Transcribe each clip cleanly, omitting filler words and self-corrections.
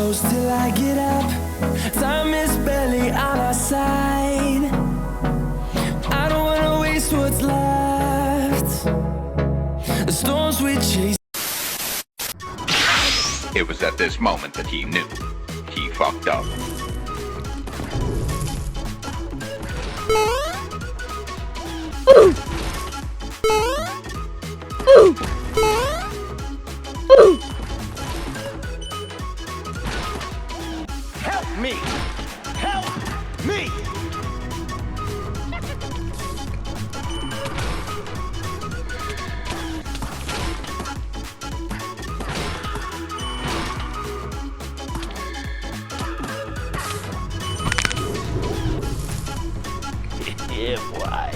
close till I get up. Time is barely on our side. I don't wanna waste what's left. The storms we chase. It was at this moment that he knew. He fucked up. Help me! Help me! Yeah, boy.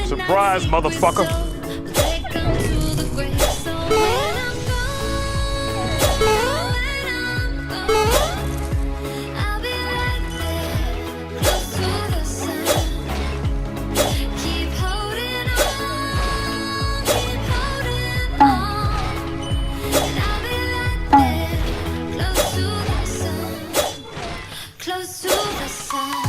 Surprise, motherfucker! Close to the sun.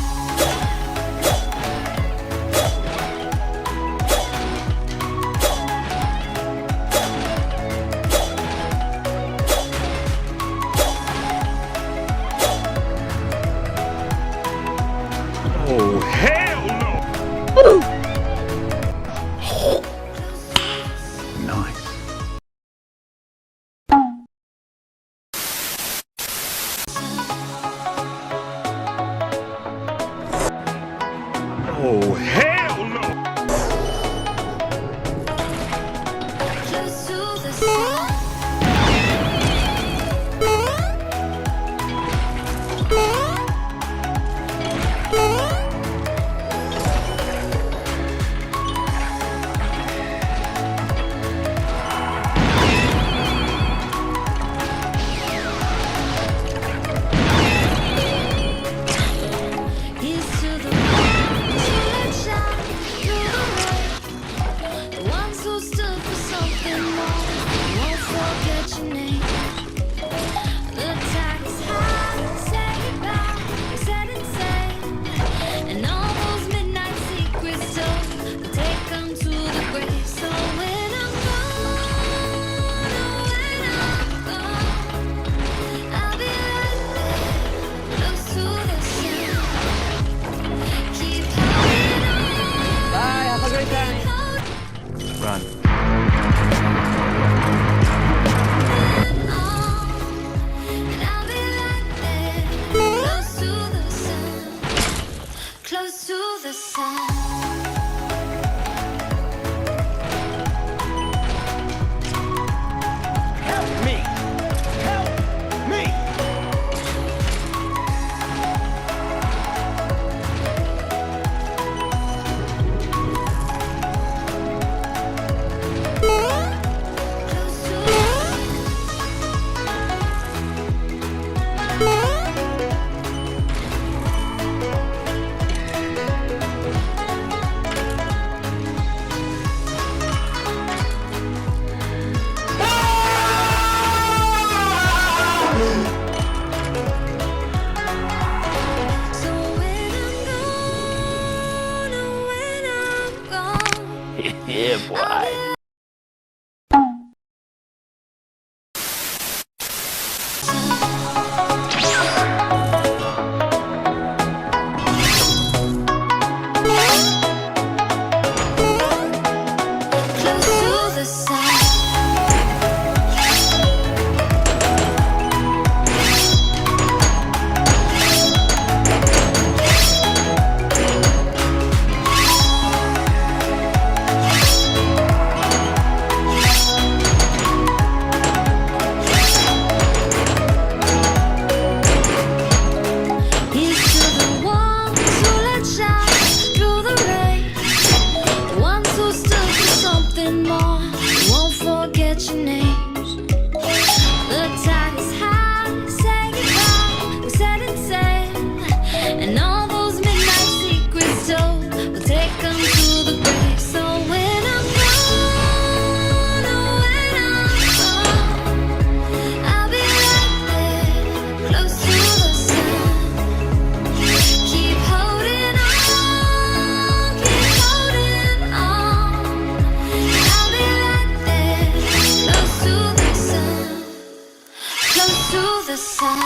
close to the sun.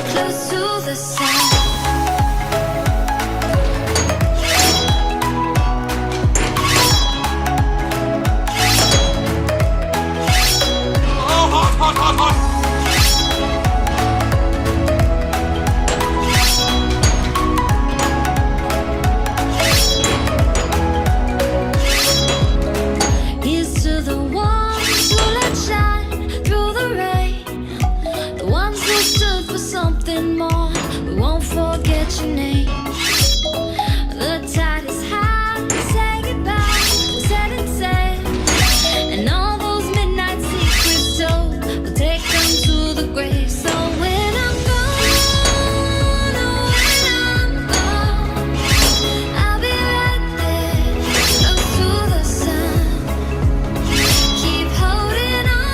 Close to the sun. Here's to the ones who let shine through the rain, the ones who stood for something more. We won't forget your name. The tide is high, say goodbye, set and sail, and all those midnight secrets told, we'll take them to the grave. So when I'm gone, oh, when I'm gone, I'll be right there, close to the sun. Keep holding on.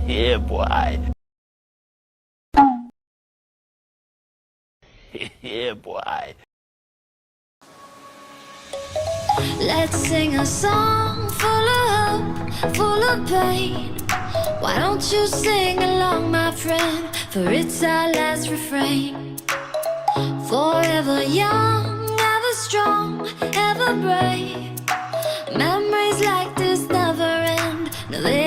Yeah, boy. Yeah, boy. Let's sing a song full of hope, full of pain. Why don't you sing along, my friend? For it's our last refrain. Forever young, ever strong, ever brave. Memories like this never end. No, they